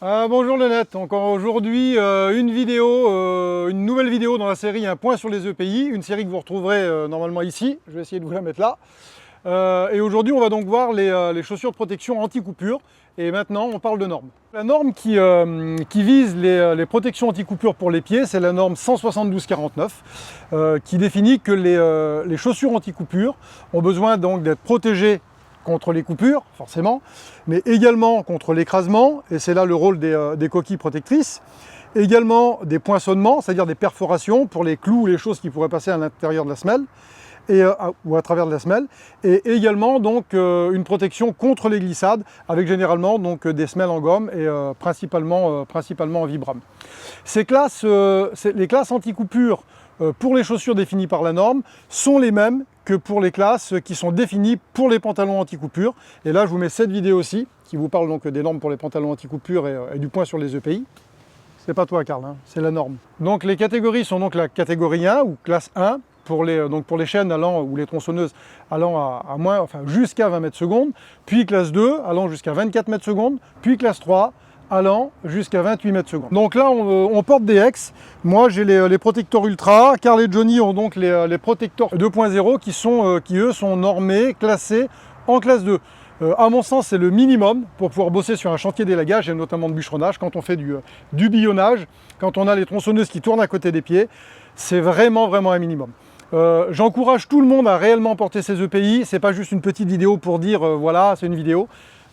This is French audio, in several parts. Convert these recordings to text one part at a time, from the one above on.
Bonjour le net, encore aujourd'hui une nouvelle vidéo dans la série Un point sur les EPI, une série que vous retrouverez normalement ici, je vais essayer de vous la mettre là. Et aujourd'hui on va donc voir les chaussures de protection anti-coupure, et maintenant on parle de normes. La norme qui vise les protections anti-coupure pour les pieds, c'est la norme 172-49, qui définit que les chaussures anti-coupure ont besoin donc d'être protégées contre les coupures, forcément, mais également contre l'écrasement, et c'est là le rôle des coquilles protectrices, également des poinçonnements, c'est-à-dire des perforations pour les clous ou les choses qui pourraient passer à l'intérieur de la semelle, ou à travers de la semelle, et également donc une protection contre les glissades, avec généralement donc des semelles en gomme et principalement en vibram. Les classes anti-coupure pour les chaussures définies par la norme sont les mêmes que pour les classes qui sont définies pour les pantalons anti-coupure. Et là, je vous mets cette vidéo aussi, qui vous parle donc des normes pour les pantalons anti-coupure et du point sur les EPI. C'est pas toi, Karl, hein, c'est la norme. Donc les catégories sont donc la catégorie 1 ou classe 1, pour les chaînes allant, ou les tronçonneuses allant jusqu'à 20 mètres secondes, puis classe 2 allant jusqu'à 24 mètres secondes, puis classe 3 allant jusqu'à 28 mètres secondes. Donc là, on porte des X. Moi, j'ai les protecteurs Ultra. Karl et Johnny ont donc les protecteurs 2.0 qui eux sont normés, classés en classe 2. À mon sens, c'est le minimum pour pouvoir bosser sur un chantier d'élagage et notamment de bûcheronnage, quand on fait du billonnage, quand on a les tronçonneuses qui tournent à côté des pieds. C'est vraiment un minimum. J'encourage tout le monde à réellement porter ses EPI. C'est pas juste une petite vidéo pour dire voilà, c'est une vidéo.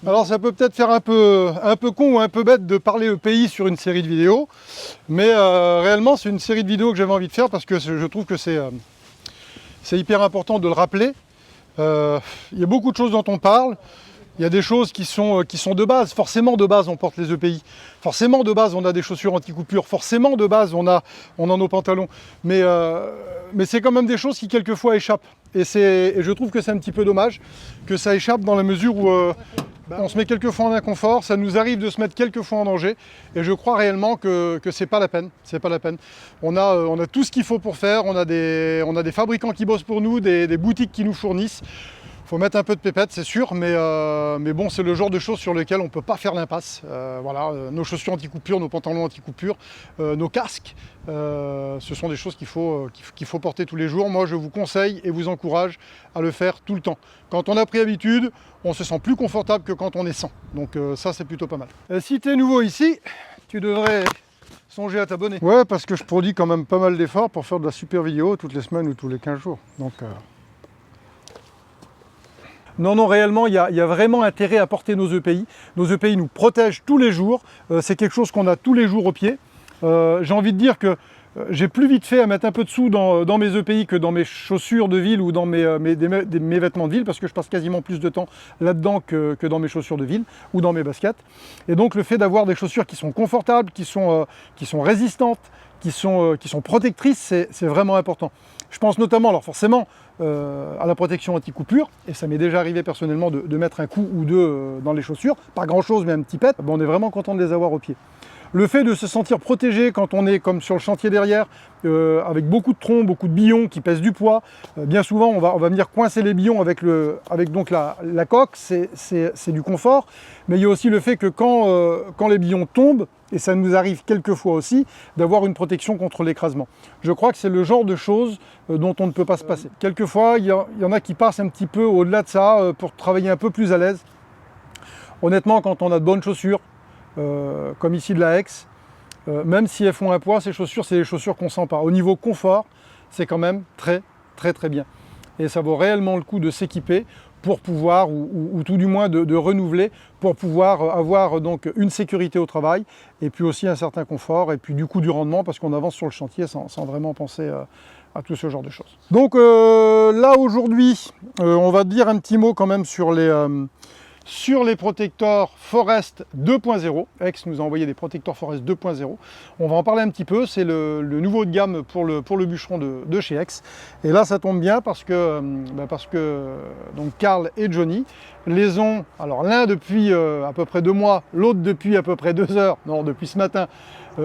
Alors ça peut peut-être faire un peu con ou un peu bête de parler EPI sur une série de vidéos, mais réellement c'est une série de vidéos que j'avais envie de faire parce que je trouve que c'est hyper important de le rappeler. Il y a beaucoup de choses dont on parle. Il y a des choses qui sont de base. Forcément de base on porte les EPI. Forcément de base on a des chaussures anti-coupure. Forcément de base on a nos pantalons. Mais c'est quand même des choses qui quelquefois échappent. Et je trouve que c'est un petit peu dommage que ça échappe dans la mesure où on se met quelquefois en inconfort, ça nous arrive de se mettre quelquefois en danger. Et je crois réellement que c'est pas la peine. C'est pas la peine. On a tout ce qu'il faut pour faire. On a des fabricants qui bossent pour nous, des boutiques qui nous fournissent. Il faut mettre un peu de pépette, c'est sûr, mais bon, c'est le genre de choses sur lesquelles on ne peut pas faire l'impasse. Voilà, nos chaussures anti-coupure, nos pantalons anti-coupure, nos casques, ce sont des choses qu'il faut porter tous les jours. Moi, je vous conseille et vous encourage à le faire tout le temps. Quand on a pris habitude, on se sent plus confortable que quand on est sans. Donc ça, c'est plutôt pas mal. Si tu es nouveau ici, tu devrais songer à t'abonner. Ouais, parce que je produis quand même pas mal d'efforts pour faire de la super vidéo toutes les semaines ou tous les 15 jours. Donc... Non, réellement, il y a vraiment intérêt à porter nos EPI. Nos EPI nous protègent tous les jours. C'est quelque chose qu'on a tous les jours au pied. J'ai envie de dire que j'ai plus vite fait à mettre un peu de sous dans mes EPI que dans mes chaussures de ville ou dans mes vêtements de ville, parce que je passe quasiment plus de temps là-dedans que dans mes chaussures de ville ou dans mes baskets. Et donc le fait d'avoir des chaussures qui sont confortables, qui sont résistantes, qui sont protectrices, c'est vraiment important. Je pense notamment, alors forcément, à la protection anti-coupure, et ça m'est déjà arrivé personnellement de mettre un coup ou deux dans les chaussures, pas grand chose mais un petit pet, on est vraiment content de les avoir au pied. Le fait de se sentir protégé quand on est comme sur le chantier derrière, avec beaucoup de troncs, beaucoup de billons qui pèsent du poids, bien souvent on va venir coincer les billons avec donc la coque, c'est du confort, mais il y a aussi le fait que quand les billons tombent, et ça nous arrive quelquefois aussi, d'avoir une protection contre l'écrasement. Je crois que c'est le genre de choses dont on ne peut pas se passer. Quelquefois, il y en a qui passent un petit peu au-delà de ça pour travailler un peu plus à l'aise. Honnêtement, quand on a de bonnes chaussures, comme ici de la Hex, même si elles font un poids, ces chaussures, c'est des chaussures qu'on sent pas. Au niveau confort, c'est quand même très bien. Et ça vaut réellement le coup de s'équiper pour pouvoir, ou tout du moins de renouveler, pour pouvoir avoir donc une sécurité au travail, et puis aussi un certain confort, et puis du coup du rendement, parce qu'on avance sur le chantier sans vraiment penser à tout ce genre de choses. Donc là aujourd'hui, on va dire un petit mot quand même sur les protecteurs Forest 2.0, Hex nous a envoyé des protecteurs Forest 2.0. On va en parler un petit peu, c'est le nouveau de gamme pour le bûcheron de chez Hex. Et là ça tombe bien parce que donc Karl et Johnny les ont, alors l'un depuis à peu près 2 mois, l'autre depuis à peu près 2 heures, non depuis ce matin,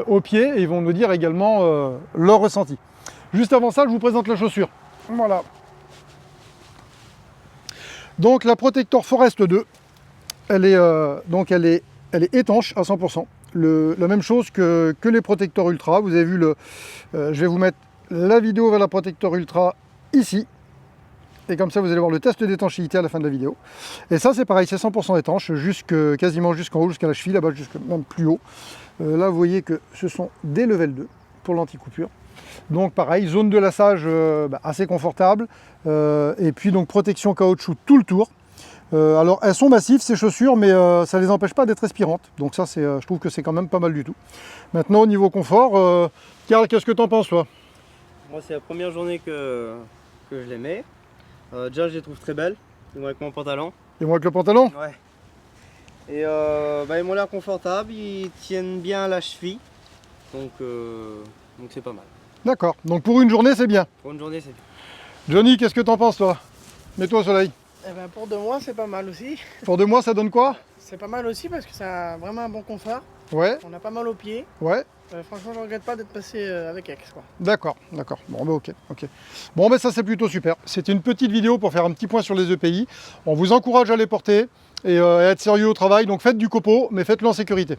au pied, et ils vont nous dire également leur ressenti. Juste avant ça, je vous présente la chaussure. Voilà. Donc la Protector Forest 2, elle est étanche à 100%. la même chose que les protecteurs Ultra. Vous avez vu, je vais vous mettre la vidéo vers la protecteur Ultra ici. Et comme ça, vous allez voir le test d'étanchéité à la fin de la vidéo. Et ça, c'est pareil, c'est 100% étanche, quasiment jusqu'en haut, jusqu'à la cheville, là-bas, même plus haut. Là, vous voyez que ce sont des level 2 pour l'anti-coupure. Donc pareil, zone de lassage assez confortable. Et puis donc protection caoutchouc tout le tour. Alors elles sont massives ces chaussures, mais ça ne les empêche pas d'être respirantes. Donc ça, je trouve que c'est quand même pas mal du tout. Maintenant au niveau confort, Karl, qu'est-ce que tu en penses toi? Moi c'est la première journée que je les mets. Déjà je les trouve très belles, ils vont avec mon pantalon. Et moi avec le pantalon? Ouais. Et ils m'ont l'air confortables, ils tiennent bien à la cheville. Donc c'est pas mal. D'accord, donc pour une journée c'est bien. Pour une journée c'est bien. Johnny, qu'est-ce que tu en penses toi? Mets-toi au soleil. Eh ben pour 2 mois c'est pas mal aussi. Pour 2 mois ça donne quoi? C'est pas mal aussi parce que ça a vraiment un bon confort. Ouais, On a pas mal aux pieds. ouais. Franchement je regrette pas d'être passé avec Aix quoi. D'accord, d'accord. Bon, ok. Bon, ça c'est plutôt super. C'était une petite vidéo pour faire un petit point sur les EPI. On vous encourage à les porter et à être sérieux au travail. Donc faites du copeau, mais faites-le en sécurité.